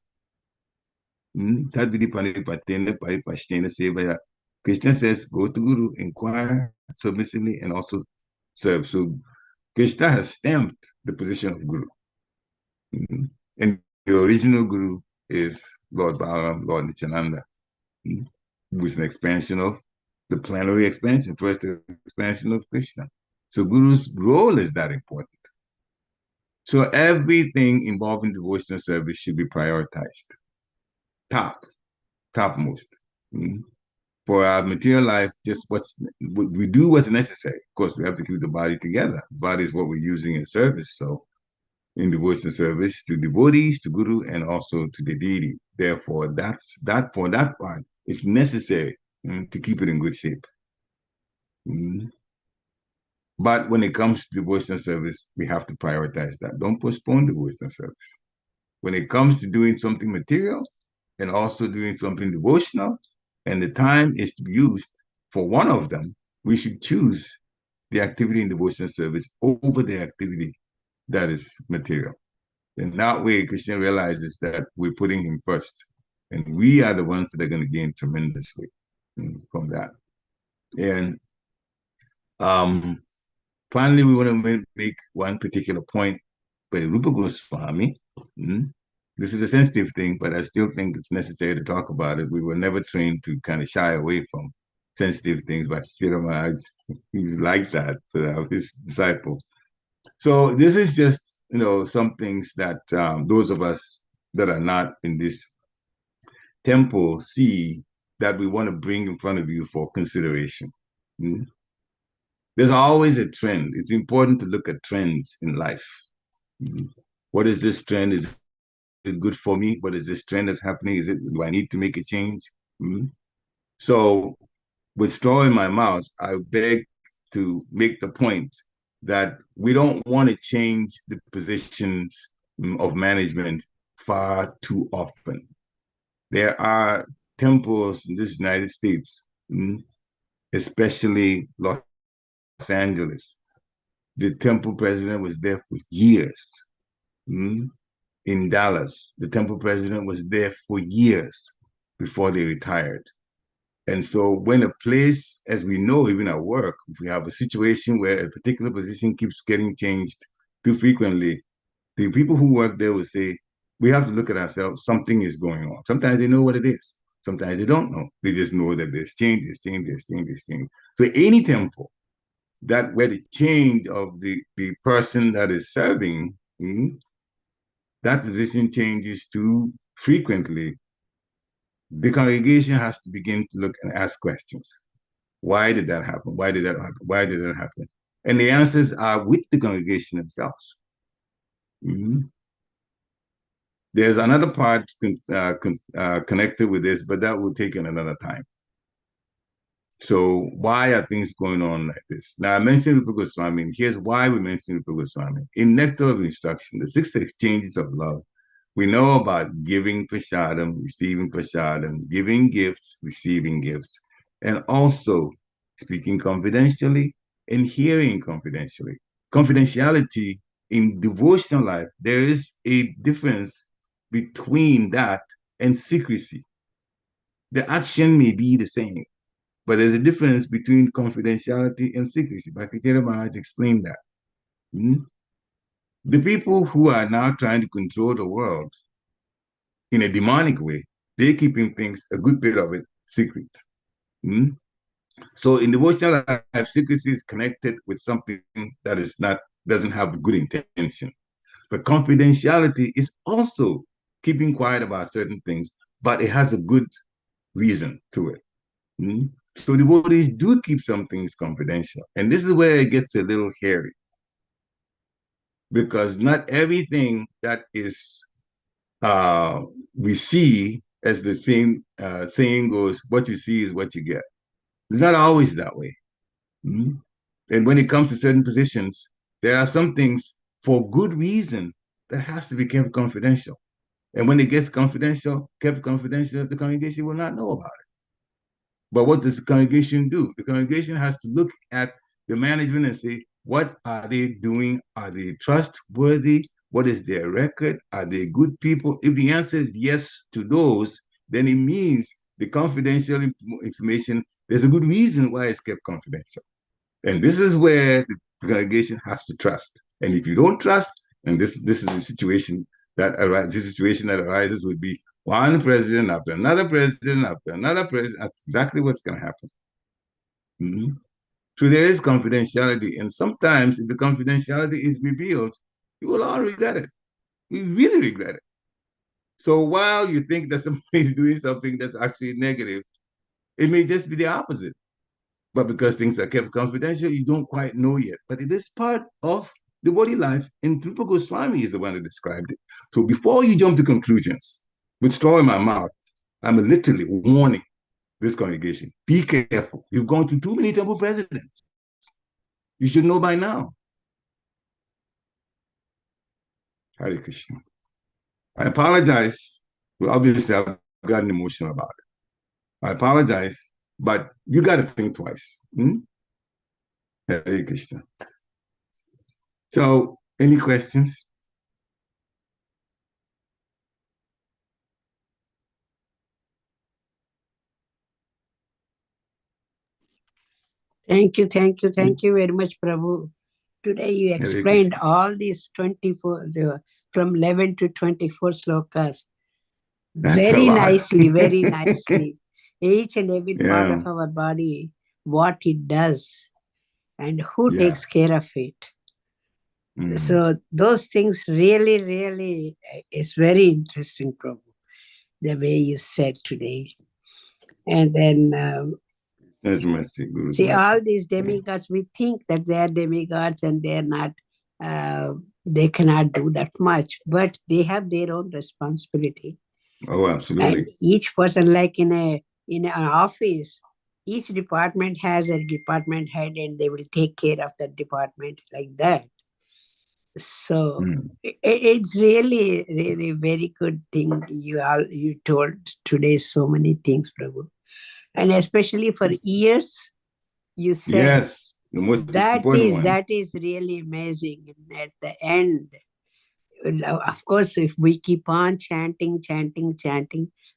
Krishna says, go to Guru, inquire submissively, and also serve. So Krishna has stamped the position of Guru. And the original Guru is Lord Balaram, Lord Nityananda, who is an expansion of the plenary expansion, first expansion of Krishna. So Guru's role is that important. So everything involving devotional service should be prioritized. Topmost. For our material life, just we do what's necessary. Of course, we have to keep the body together. The body is what we're using in service. So in devotional service to devotees, to Guru, and also to the deity. Therefore, for that part, it's necessary to keep it in good shape. But when it comes to devotional service, we have to prioritize that. Don't postpone devotional service. When it comes to doing something material and also doing something devotional, and the time is to be used for one of them, we should choose the activity in devotional service over the activity that is material. And that way, Krishna realizes that we're putting him first. And we are the ones that are going to gain tremendously from that. And finally, we want to make one particular point by Rupa Goswami. This is a sensitive thing, but I still think it's necessary to talk about it. We were never trained to kind of shy away from sensitive things, but he's like that, so I'm his disciple. So this is just, some things that those of us that are not in this temple see that we want to bring in front of you for consideration. There's always a trend. It's important to look at trends in life. What is this trend? Is it good for me? What is this trend that's happening? Do I need to make a change? So with straw in my mouth, I beg to make the point that we don't want to change the positions of management far too often. There are temples in this United States, especially Los Angeles. The temple president was there for years. In Dallas, the temple president was there for years before they retired. And so when a place, as we know, even at work, if we have a situation where a particular position keeps getting changed too frequently, the people who work there will say, we have to look at ourselves, something is going on. Sometimes they know what it is. Sometimes they don't know. They just know that there's change. So any temple where the change of the person that is serving, that position changes too frequently, the congregation has to begin to look and ask questions. Why did that happen? Why did that happen? Why did that happen? And the answers are with the congregation themselves. There's another part connected with this, but that will take in another time. So why are things going on like this? Now, I mentioned Rupa Goswami. Here's why we mentioned Rupa Goswami. In Nectar of Instruction, the 6 exchanges of love, we know about giving prasadam, receiving prasadam, giving gifts, receiving gifts, and also speaking confidentially and hearing confidentially. Confidentiality in devotional life, there is a difference between that and secrecy. The action may be the same, but there's a difference between confidentiality and secrecy. Bhakti Maharaj explained that. Hmm? The people who are now trying to control the world in a demonic way, they're keeping things, a good bit of it, secret. Hmm? So in devotional life, secrecy is connected with something that is not, doesn't have good intention. But confidentiality is also keeping quiet about certain things, but it has a good reason to it. Mm? So devotees do keep some things confidential. And this is where it gets a little hairy. Because not everything that is we see, as the same saying goes, what you see is what you get. It's not always that way. Mm? And when it comes to certain positions, there are some things for good reason that has to be kept confidential. And when it gets confidential, kept confidential, the congregation will not know about it. But what does the congregation do? The congregation has to look at the management and say, what are they doing? Are they trustworthy? What is their record? Are they good people? If the answer is yes to those, then it means the confidential information, there's a good reason why it's kept confidential. And this is where the congregation has to trust. And if you don't trust, and this is the situation that arises would be one president after another president after another president. That's exactly what's going to happen. Mm-hmm. So there is confidentiality, and sometimes if the confidentiality is revealed, you will all regret it. We really regret it. So while you think that somebody is doing something that's actually negative, it may just be the opposite. But because things are kept confidential, you don't quite know yet. But it is part of the body life, and Rupa Goswami is the one who described it. So before you jump to conclusions, with straw in my mouth, I'm literally warning this congregation, be careful. You've gone through too many temple presidents. You should know by now. Hare Krishna. I apologize. Well, obviously, I've gotten emotional about it. I apologize, but you got to think twice. Hmm? Hare Krishna. So, any questions? Thank you very much, Prabhu. Today you explained all these 24, from 11 to 24 slokas. That's very a lot. nicely, very nicely. Each and every part of our body, what it does, and who takes care of it. So those things really, really is very interesting, Prabhu, the way you said today. And then see, all these demigods, we think that they are demigods and they are not, they cannot do that much, but they have their own responsibility. Oh, absolutely. And each person, like in an office, each department has a department head and they will take care of that department like that. So it's really, really very good thing you told today so many things, Prabhu. And especially for years, you said. Yes, the most important one. That is really amazing. And at the end, of course, if we keep on chanting,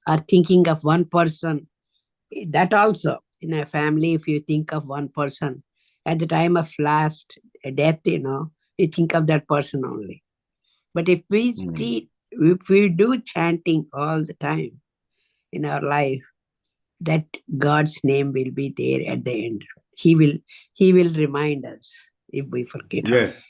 or thinking of one person, that also, in a family, if you think of one person, at the time of last death, you think of that person only. But if we do chanting all the time in our life, that God's name will be there at the end. He will remind us if we forget. Yes.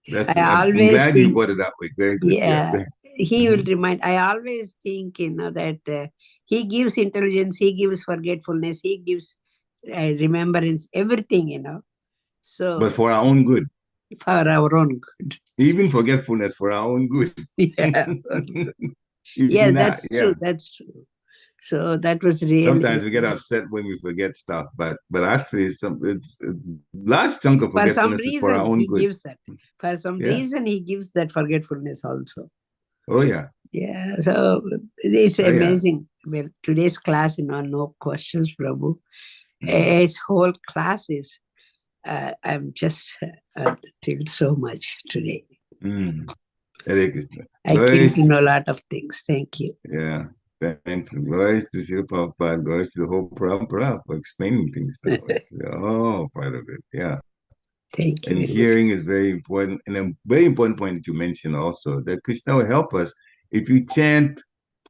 I'm glad you put it that way. Very good. Yeah. He will remind. I always think, that he gives intelligence, he gives forgetfulness, he gives remembrance, everything, So, but for our own good. For our own good. Even forgetfulness for our own good. Yeah, that's true. That's true. So that was really. Sometimes we get upset when we forget stuff, but actually, it's a large chunk of forgetfulness is for our own good. Gives that. For some reason, he gives that forgetfulness also. Oh yeah. Yeah. So it's amazing. Well, today's class, no questions, Prabhu. Its whole class is I'm just thrilled so much today. Hare Krishna. I came to know a lot of things. Thank you. Yeah. Thank you. Glories to Srila Prabhupada. Glories to the whole Parampara for explaining things that way. They're all part of it. Yeah. Thank you. And hearing is very important. And a very important point that you mentioned also, that Krishna will help us if you chant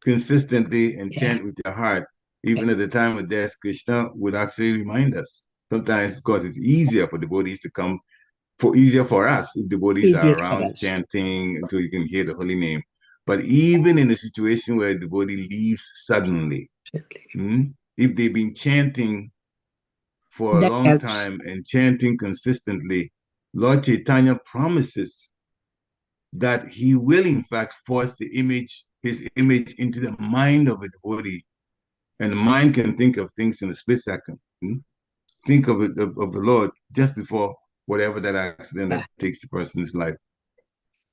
consistently and chant with your heart. Even at the time of death, Krishna would actually remind us. Sometimes, of course, it's easier for devotees to come, easier for us if devotees are around chanting until you can hear the holy name. But even in a situation where the devotee leaves suddenly, if they've been chanting for a long time and chanting consistently, Lord Chaitanya promises that he will in fact force his image into the mind of a devotee. And the mind can think of things in a split second. Think of it of the Lord just before whatever that accident that takes the person's life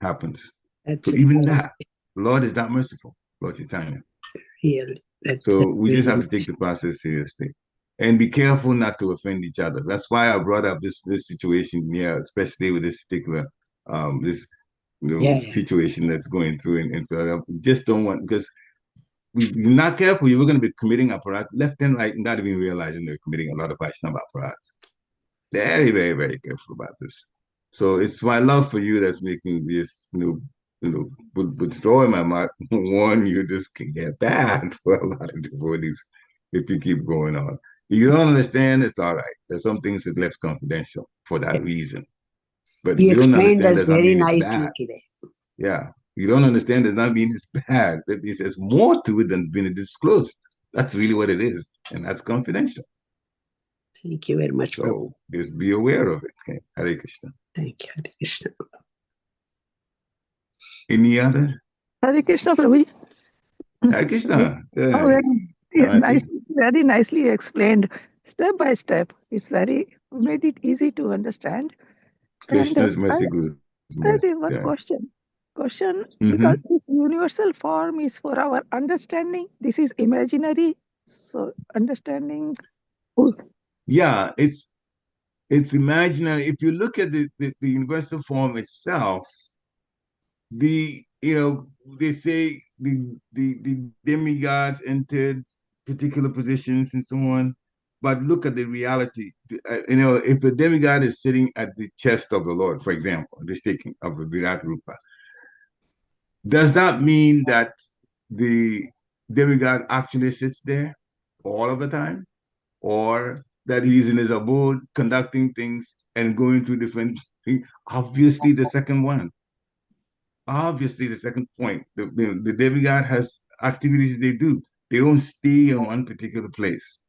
happens. So even that, the Lord is that merciful, Lord Chaitanya. Really, so we just have to take the process seriously and be careful not to offend each other. That's why I brought up this situation here, especially with this particular situation that's going through in Philadelphia. Just don't want, because you're not careful, you're going to be committing aparat left and right, not even realizing they're committing a lot of Vaishnava aparats. Very, very, very careful about this. So it's my love for you that's making this, but throw in my mouth, warn you, this can get bad for a lot of devotees if you keep going on. If you don't understand, it's all right. There's some things that left confidential for that reason. But if you don't understand, does not mean it's bad. Today. Yeah. You don't understand, does not mean it's bad. It means there's more to it than's been disclosed. That's really what it is. And that's confidential. Thank you very much. So just be aware of it. Okay. Hare Krishna. Thank you, Hare Krishna. Any other? Hare Krishna, Prabhuji. Hare Krishna. Very nicely explained, step by step. It's made it easy to understand. Krishna's mercy, Guru's mercy. I have one question. Because this universal form is for our understanding. This is imaginary. So understanding. Yeah, it's imaginary. If you look at the universal form itself, they say the demigods entered particular positions and so on, but look at the reality. If a demigod is sitting at the chest of the Lord, for example, the taking of a Virat Rupa, does that mean that the demigod actually sits there all of the time, or that he's in his abode conducting things and going through different things? Obviously, the second one. Obviously, the second point. The demigod has activities they do. They don't stay in one particular place.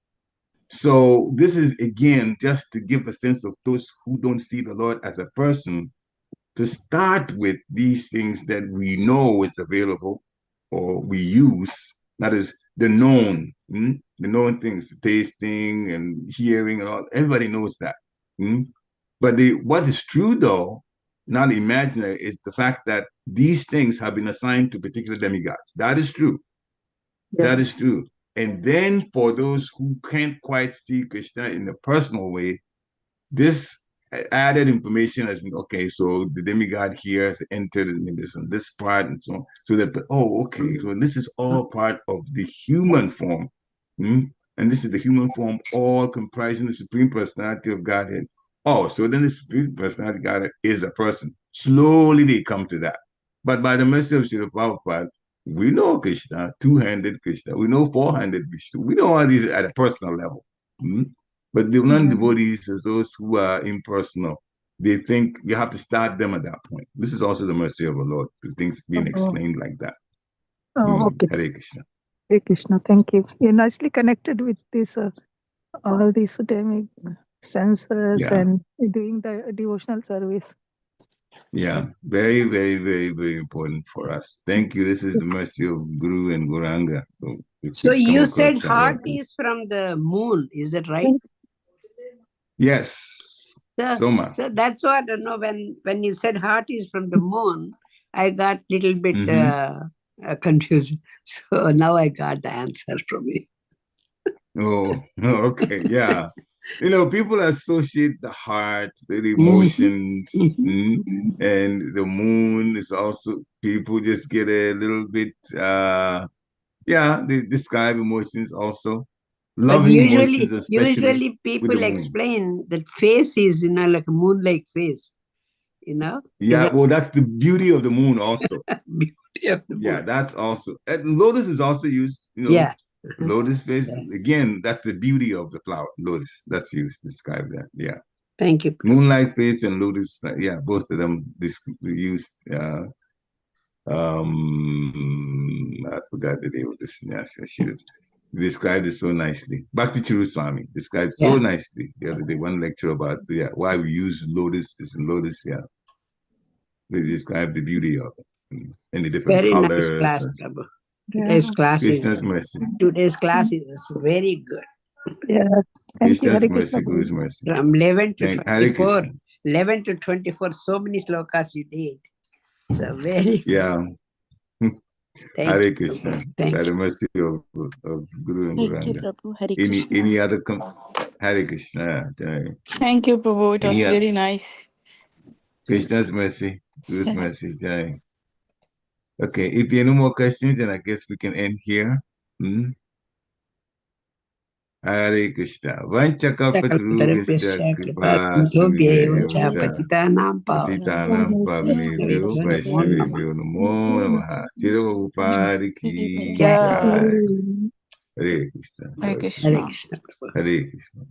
So this is, again, just to give a sense of those who don't see the Lord as a person, to start with these things that we know is available or we use, that is the known things, tasting and hearing and all, everybody knows that. But what is true though, not imaginary, is the fact that these things have been assigned to particular demigods. That is true. Yeah. That is true. And then for those who can't quite see Krishna in a personal way, this added information has been, okay, so the demigod here has entered in this part and so on. So that, okay, so this is all part of the human form. And this is the human form all comprising the Supreme Personality of Godhead. Oh, so then the Supreme Personality of Godhead is a person. Slowly they come to that. But by the mercy of Srila Prabhupada, we know Krishna, two-handed Krishna. We know four-handed Vishnu. We know all these at a personal level. But the non-devotees, as those who are impersonal, they think you have to start them at that point. This is also the mercy of the Lord, the things being explained like that. Okay. Hare Krishna. Hare Krishna, thank you. You're nicely connected with this, all these demic senses and doing the devotional service. Yeah, very, very, very, very important for us. Thank you. This is the mercy of Guru and Gauranga. So you said heart is from the moon, is that right? Yes. So that's what, when you said heart is from the moon, I got a little bit confused. So now I got the answer from you. Oh, okay. Yeah. You know, people associate the heart, the emotions, and the moon is also, people just get a little bit, they describe emotions also. But Loving emotions, especially usually with the people moon. explain that face is, like a moon-like face, Yeah, well, that's the beauty of the moon also. beauty of the moon. Yeah, that's also, and lotus is also used, Yeah. lotus face. Yeah. Again, that's the beauty of the flower, lotus. That's used to describe that. Yeah. Thank you. Moonlight face and lotus, both of them used. I forgot the name of this. Yes, I should have described it so nicely. Bhakti Chiruswami described so nicely the other day, one lecture about why we use lotus, this and lotus. Yeah. They describe the beauty of it and the different Very colors. nice class, Prabhu. Yeah. Today's class is very good. Yeah. Thank you. Krishna's Hare mercy, Krishna. Guru's mercy. From 11 to Hare 24, Krishna. 11 to 24, so many slokas you did. So very good. Yeah. Thank you. Krishna. Thank By you. the mercy of Guru and Thank you, Guranga. Prabhu. Hare Krishna. Any other Hare Krishna. Thank you, Prabhu. It was Any very nice. Krishna's mercy, Guru's mercy. Jai. Okay, if there are no more questions, then I guess we can end here. Hare Krishna. Vanchakapatrubhisya kripa sindhubhyo patitanam pavanebhyo vaishnavebhyo namo namaha. Tirupadi ki jai. Hare Krishna. Hare Krishna. Hare Krishna. Hare Krishna.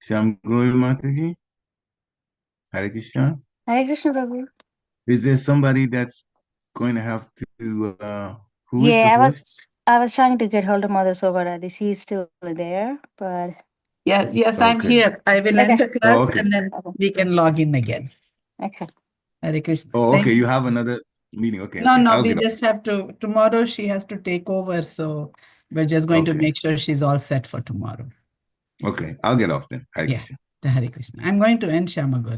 Shamgul Mataji. Hare Krishna. Hare Krishna, Prabhu. Is there somebody that's going to have to, who is the host? I was trying to get hold of Mother Sobaradi. She's still there, but... Yes, I'm here. I will end the class and then we can log in again. Okay. Hare Krishna. Oh, okay. You have another meeting. Okay. No, we just have to, tomorrow she has to take over. So we're just going to make sure she's all set for tomorrow. Okay. I'll get off then. Hare Krishna. Hare Krishna. I'm going to end Shyamagur.